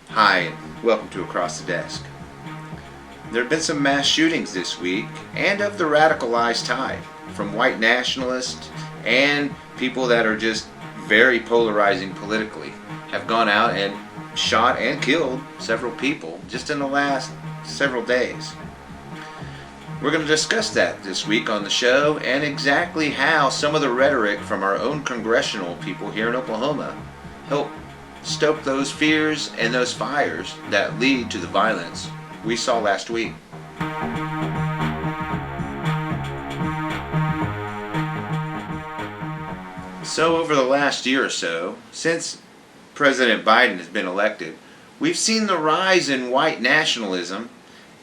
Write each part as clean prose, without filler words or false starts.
Hi, and welcome to Across the Desk. There have been some mass shootings this week, and of the radicalized type, from white nationalists and people that are just very polarizing politically, have gone out and shot and killed several people just in the last several days. We're going to discuss that this week on the show, and exactly how some of the rhetoric from our own congressional people here in Oklahoma help stoke those fears and those fires that lead to the violence we saw last week. So over the last year or so, since President Biden has been elected, we've seen the rise in white nationalism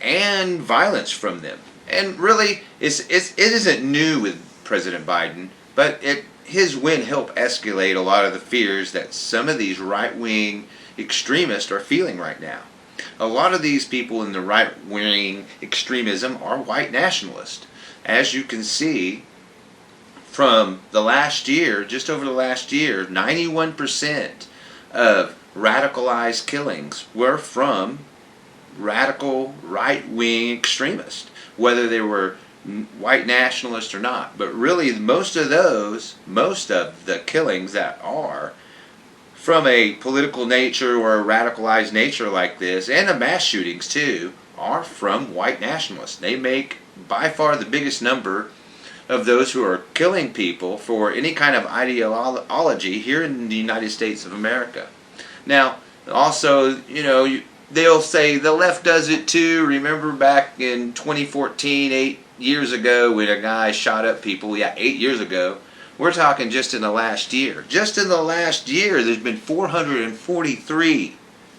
and violence from them. And really, it isn't new with President Biden, but his win helped escalate a lot of the fears that some of these right-wing extremists are feeling right now. A lot of these people in the right-wing extremism are white nationalists. As you can see from the last year, just over the last year, 91% of radicalized killings were from radical right-wing extremists, whether they were white nationalists or not. But really, most of the killings that are from a political nature or a radicalized nature like this, and the mass shootings too, are from white nationalists. They make by far the biggest number of those who are killing people for any kind of ideology here in the United States of America. Now, also, they'll say the left does it too. Remember back in 2014, 8 years ago, when a guy shot up people? Yeah, 8 years ago. We're talking just in the last year. Just in the last year, there's been 443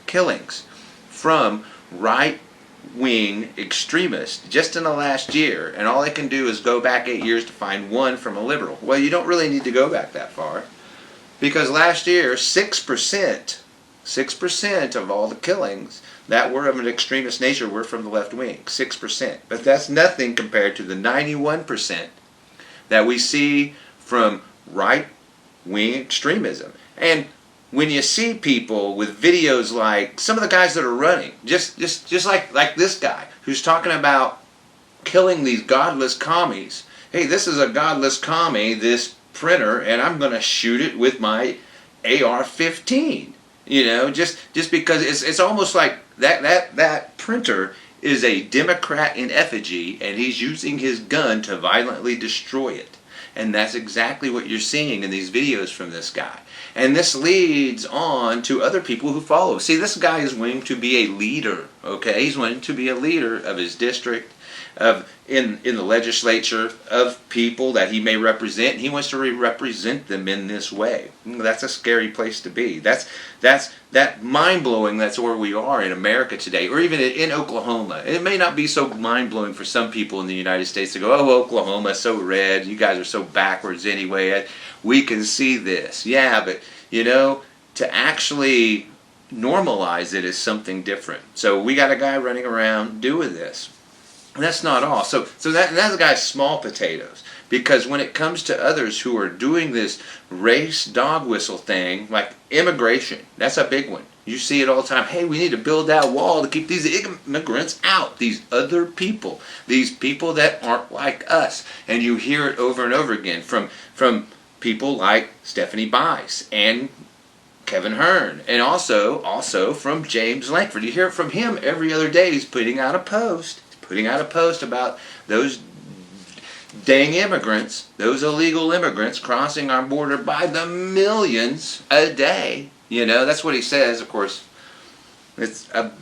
killings from right-wing extremists just in the last year. And all they can do is go back 8 years to find one from a liberal. Well, you don't really need to go back that far, because last year, 6% of all the killings that were of an extremist nature were from the left wing. 6%. But that's nothing compared to the 91% that we see from right-wing extremism. And when you see people with videos like some of the guys that are running, just like this guy who's talking about killing these godless commies. Hey, this is a godless commie, this printer, and I'm going to shoot it with my AR-15. Just because it's almost like that printer is a Democrat in effigy, and he's using his gun to violently destroy it. And that's exactly what you're seeing in these videos from this guy. And this leads on to other people who follow. See, this guy is wanting to be a leader, okay? He's wanting to be a leader of his district, in the legislature, of people that he may represent. And he wants to represent them in this way. That's a scary place to be. That's mind-blowing. That's where we are in America today, or even in Oklahoma. It may not be so mind-blowing for some people in the United States to go, oh, Oklahoma, so red, you guys are so backwards anyway. We can see this. Yeah, but, to actually normalize it is something different. So we got a guy running around doing this. And that's not all. So that's a guy's small potatoes. Because when it comes to others who are doing this race dog whistle thing, like immigration, that's a big one. You see it all the time. Hey, we need to build that wall to keep these immigrants out. These other people. These people that aren't like us. And you hear it over and over again from people like Stephanie Bice and Kevin Hern. And also from James Lankford. You hear it from him every other day. He's putting out a post about those dang immigrants, those illegal immigrants crossing our border by the millions a day. That's what he says. Of course, it's a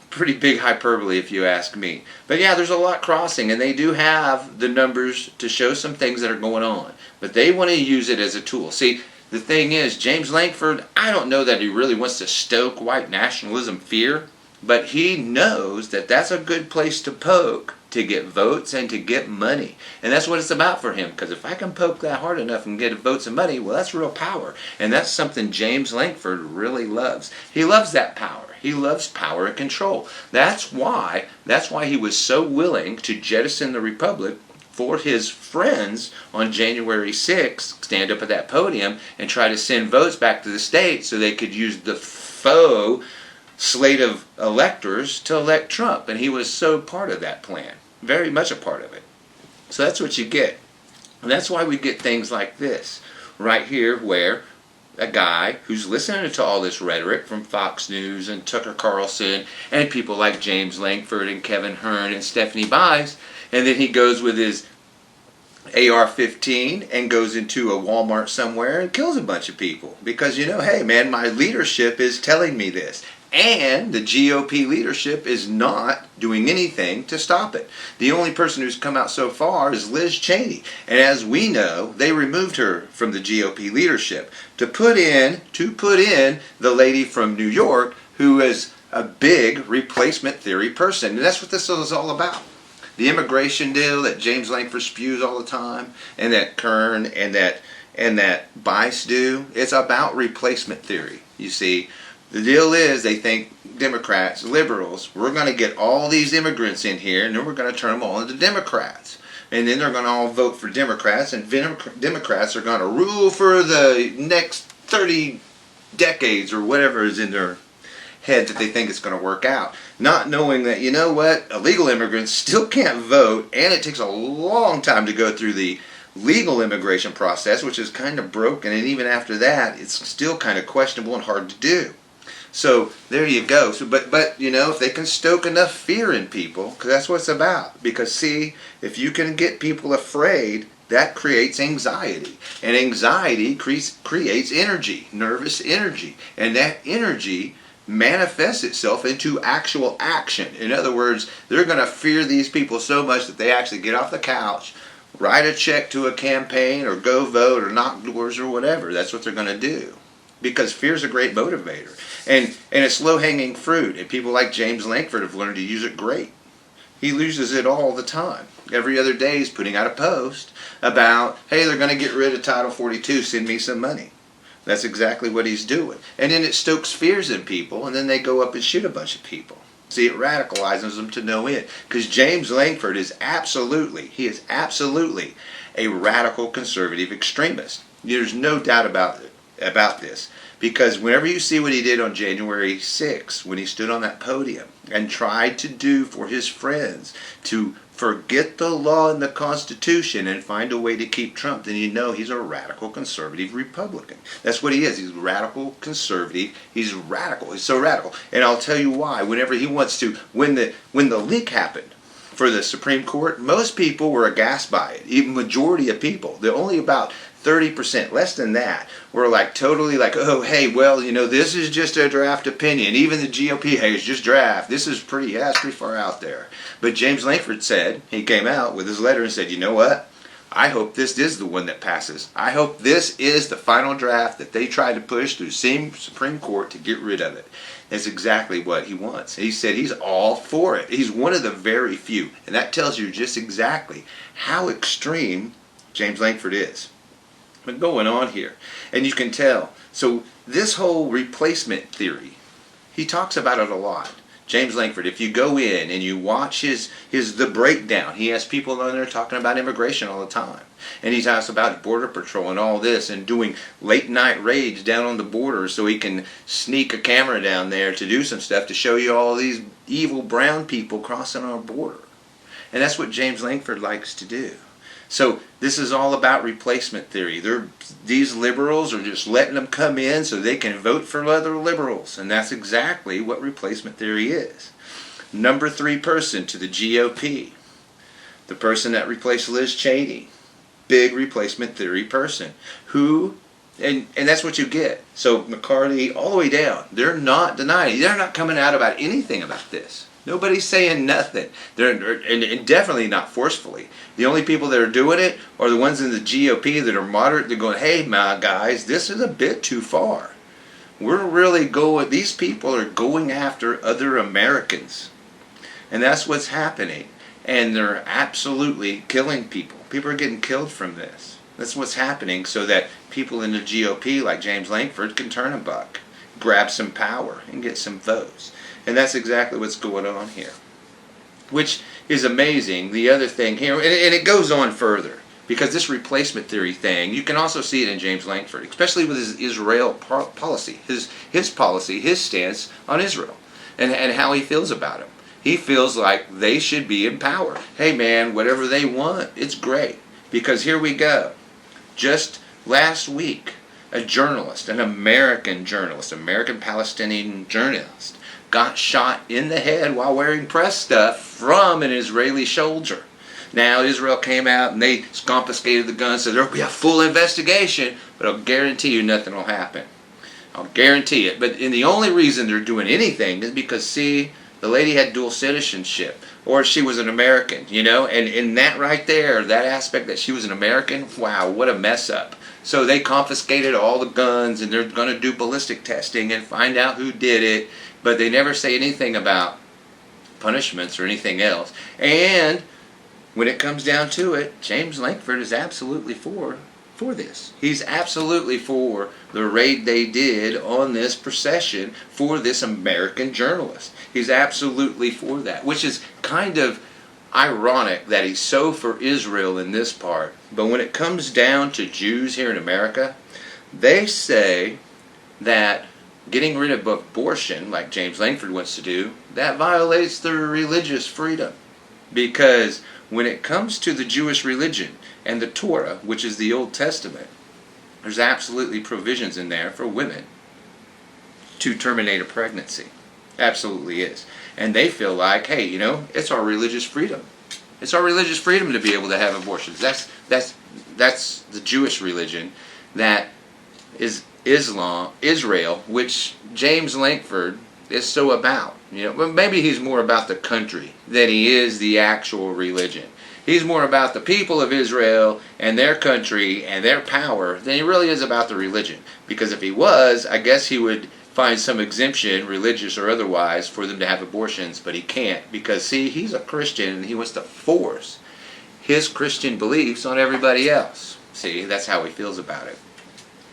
pretty big hyperbole if you ask me. But yeah, there's a lot crossing, and they do have the numbers to show some things that are going on. But they want to use it as a tool. See, the thing is, James Lankford, I don't know that he really wants to stoke white nationalism fear. But he knows that that's a good place to poke to get votes and to get money. And that's what it's about for him. Because if I can poke that hard enough and get votes and money, well, that's real power. And that's something James Lankford really loves. He loves that power. He loves power and control. That's why he was so willing to jettison the Republic for his friends on January 6th, stand up at that podium and try to send votes back to the states so they could use the faux slate of electors to elect Trump, and he was so part of that plan, very much a part of it. So that's what you get. And that's why we get things like this right here, where a guy who's listening to all this rhetoric from Fox News and Tucker Carlson and people like James Lankford and Kevin Hern and Stephanie Bice, and then he goes with his AR-15 and goes into a Walmart somewhere and kills a bunch of people because, hey man, my leadership is telling me this. And the GOP leadership is not doing anything to stop it. The only person who's come out so far is Liz Cheney. And as we know, they removed her from the GOP leadership to put in the lady from New York who is a big replacement theory person. And that's what this is all about. The immigration deal that James Lankford spews all the time, and that Hern and that Bice do, it's about replacement theory. You see, the deal is they think Democrats, liberals, we're going to get all these immigrants in here and then we're going to turn them all into Democrats. And then they're going to all vote for Democrats, and Democrats are going to rule for the next 30 decades or whatever is in their head that they think it's going to work out. Not knowing that, illegal immigrants still can't vote, and it takes a long time to go through the legal immigration process, which is kind of broken, and even after that, it's still kind of questionable and hard to do. So there you go. So, but if they can stoke enough fear in people, because that's what it's about. Because see, if you can get people afraid, that creates anxiety, and anxiety creates energy, nervous energy, and that energy manifests itself into actual action. In other words, they're going to fear these people so much that they actually get off the couch, write a check to a campaign, or go vote, or knock doors, or whatever. That's what they're going to do. Because fear is a great motivator. And it's low-hanging fruit. And people like James Lankford have learned to use it great. He uses it all the time. Every other day he's putting out a post about, hey, they're going to get rid of Title 42, send me some money. That's exactly what he's doing. And then it stokes fears in people, and then they go up and shoot a bunch of people. See, it radicalizes them to no end. Because James Lankford is absolutely a radical conservative extremist. There's no doubt about this. Because whenever you see what he did on January 6th, when he stood on that podium and tried to do for his friends to forget the law and the Constitution and find a way to keep Trump, then he's a radical conservative Republican. That's what he is. He's radical conservative. He's radical. He's so radical. And I'll tell you why. Whenever he wants to, when the leak happened for the Supreme Court, most people were aghast by it. Even majority of people. They're only about 30%, less than that, were totally oh, hey, well, this is just a draft opinion. Even the GOP, hey, it's just draft. This is pretty far out there. But James Lankford said, he came out with his letter and said, you know what? I hope this is the one that passes. I hope this is the final draft that they tried to push through the Supreme Court to get rid of it. That's exactly what he wants. He said he's all for it. He's one of the very few. And that tells you just exactly how extreme James Lankford is. But going on here, and you can tell. So this whole replacement theory, he talks about it a lot. James Lankford, if you go in and you watch the breakdown, he has people on there talking about immigration all the time. And he talks about Border Patrol and all this, and doing late night raids down on the border so he can sneak a camera down there to do some stuff to show you all these evil brown people crossing our border. And that's what James Lankford likes to do. So this is all about replacement theory. These liberals are just letting them come in so they can vote for other liberals. And that's exactly what replacement theory is. Number 3 person to the GOP. The person that replaced Liz Cheney. Big replacement theory person. And that's what you get. So McCarthy, all the way down, they're not denying. They're not coming out about anything about this. Nobody's saying nothing. And definitely not forcefully. The only people that are doing it are the ones in the GOP that are moderate. They're going, hey, my guys, this is a bit too far. These people are going after other Americans. And that's what's happening. And they're absolutely killing people. People are getting killed from this. That's what's happening so that people in the GOP like James Lankford can turn a buck, grab some power, and get some votes. And that's exactly what's going on here. Which is amazing. The other thing here, and it goes on further, because this replacement theory thing, you can also see it in James Lankford, especially with his Israel policy, his policy, his stance on Israel. and how he feels about them. He feels like they should be in power. Hey man, whatever they want, it's great. Because here we go. Just last week, a journalist, an American journalist, American Palestinian journalist, got shot in the head while wearing press stuff from an Israeli soldier. Now Israel came out and they confiscated the guns, so there will be a full investigation, but I'll guarantee you nothing will happen. I'll guarantee it. But the only reason they're doing anything is because, see, the lady had dual citizenship, or she was an American, you know, and in that right there, that aspect that she was an American, wow, what a mess up. So they confiscated all the guns, and they're going to do ballistic testing and find out who did it, but they never say anything about punishments or anything else. And when it comes down to it, James Lankford is absolutely for this. He's absolutely for the raid they did on this procession for this American journalist. He's absolutely for that, which is kind of ironic that he's so for Israel in this part. But when it comes down to Jews here in America, they say that getting rid of abortion, like James Lankford wants to do, that violates their religious freedom. Because when it comes to the Jewish religion and the Torah, which is the Old Testament, there's absolutely provisions in there for women to terminate a pregnancy. Absolutely is. And they feel like, hey, you know, it's our religious freedom. It's our religious freedom to be able to have abortions. That's the Jewish religion. That is Israel, which James Lankford is so about. You know, but maybe he's more about the country than he is the actual religion. He's more about the people of Israel and their country and their power than he really is about the religion. Because if he was, I guess he would find some exemption, religious or otherwise, for them to have abortions, but he can't. Because, see, he's a Christian and he wants to force his Christian beliefs on everybody else. See, that's how he feels about it.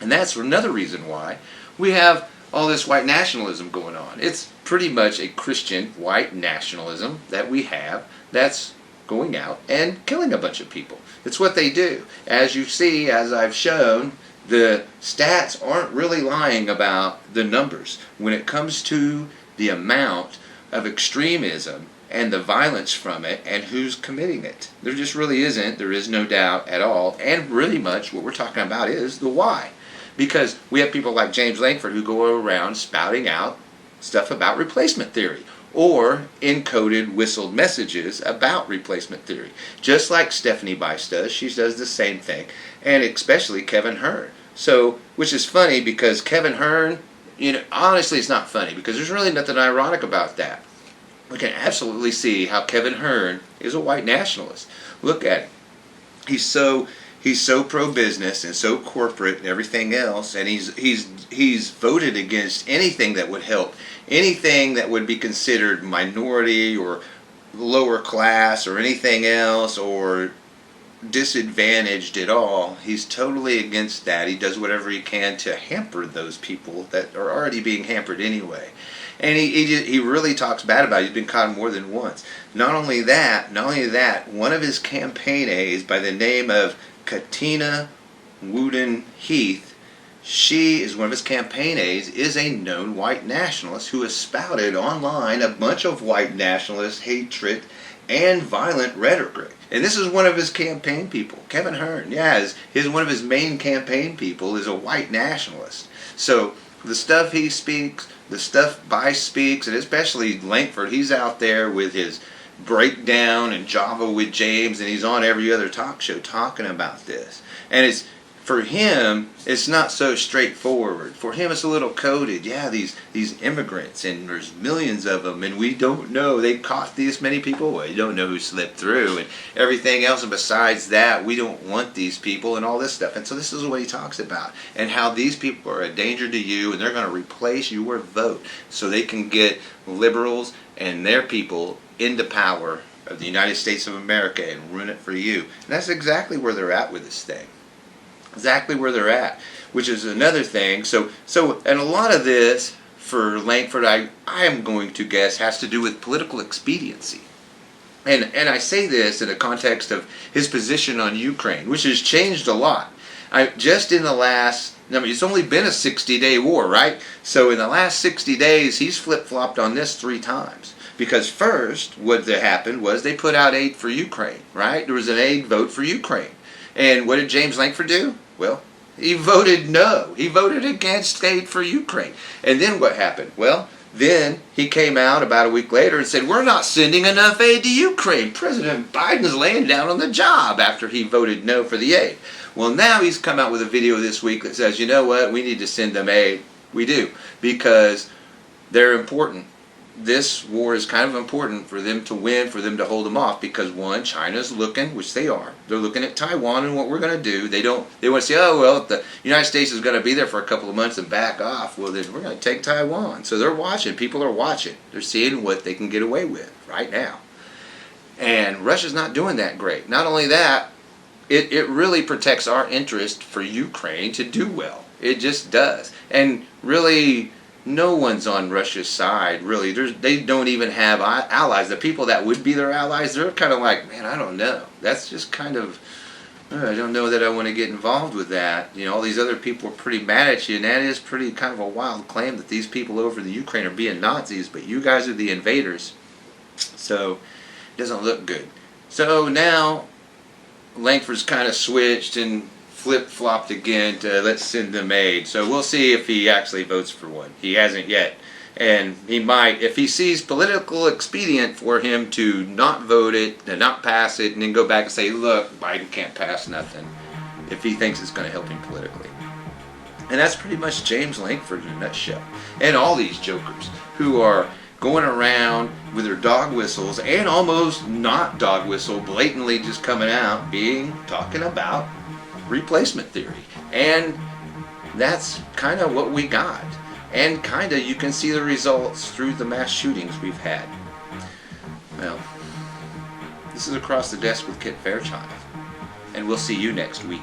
And that's another reason why we have all this white nationalism going on. It's pretty much a Christian white nationalism that we have that's going out and killing a bunch of people. It's what they do. As you see, as I've shown, the stats aren't really lying about the numbers. When it comes to the amount of extremism and the violence from it and who's committing it, there just really isn't. There is no doubt at all. And really much what we're talking about is the why. Because we have people like James Lankford who go around spouting out stuff about replacement theory or encoded, whistled messages about replacement theory. Just like Stephanie Bice does, she does the same thing, and especially Kevin Hern. So, which is funny because Kevin Hern, you know, honestly it's not funny because there's really nothing ironic about that. We can absolutely see how Kevin Hern is a white nationalist. Look at him. He's so pro-business and so corporate and everything else, and he's voted against anything that would help, anything that would be considered minority or lower class or anything else or disadvantaged at all. He's totally against that. He does whatever he can to hamper those people that are already being hampered anyway. And he really talks bad about it. He's been caught more than once. Not only that, one of his campaign aides by the name of Katina Wooden Heath, she is one of his campaign aides, is a known white nationalist who has spouted online a bunch of white nationalist hatred and violent rhetoric. And this is one of his campaign people, Kevin Hern. Yeah, one of his main campaign people is a white nationalist. So the stuff he speaks, the stuff Bice speaks, and especially Lankford, he's out there with his breakdown and Java with James, and he's on every other talk show talking about this. And it's, for him, it's not so straightforward. For him, it's a little coded. Yeah, these immigrants, and there's millions of them, and we don't know. They caught this many people. We don't know who slipped through, and everything else. And besides that, we don't want these people, and all this stuff. And so this is what he talks about, and how these people are a danger to you, and they're going to replace your vote so they can get liberals and their people into power of the United States of America and ruin it for you. And that's exactly where they're at with this thing. Exactly where they're at, which is another thing. So, and a lot of this for Lankford, I am going to guess, has to do with political expediency. And I say this in the context of his position on Ukraine, which has changed a lot. Just in the last, I mean, it's only been a 60-day war, right? So in the last 60 days, he's flip-flopped on this 3 times. Because first, what happened was they put out aid for Ukraine, right? There was an aid vote for Ukraine. And what did James Lankford do? Well, he voted no. He voted against aid for Ukraine. And then what happened? Well, then he came out about a week later and said, we're not sending enough aid to Ukraine. President Biden's laying down on the job after he voted no for the aid. Well, now he's come out with a video this week that says, you know what, we need to send them aid. We do, because they're important. This war is kind of important for them to win, for them to hold them off, because one, China's looking, which they are. They're looking at Taiwan and what we're going to do. They want to say, oh, well, if the United States is going to be there for a couple of months and back off, well, then we're going to take Taiwan. So they're watching. People are watching. They're seeing what they can get away with right now. And Russia's not doing that great. Not only that, it really protects our interest for Ukraine to do well. It just does. And really, no one's on Russia's side, really. They don't even have allies. The people that would be their allies, they're kind of like, man, I don't know. That's just kind of, I don't know that I want to get involved with that. You know, all these other people are pretty mad at you, and that is pretty kind of a wild claim that these people over the Ukraine are being Nazis, but you guys are the invaders. So, it doesn't look good. So now, Lankford's kind of switched and flip-flopped again to let's send them aid. So we'll see if he actually votes for one. He hasn't yet. And he might, if he sees political expedient for him to not vote it, to not pass it, and then go back and say, look, Biden can't pass nothing, if he thinks it's going to help him politically. And that's pretty much James Lankford in a nutshell. And all these jokers who are going around with their dog whistles and almost not dog whistle, blatantly just coming out, talking about replacement theory. And that's kind of what we got. And kind of you can see the results through the mass shootings we've had. Well, this is Across the Desk with Kit Fairchild. And we'll see you next week.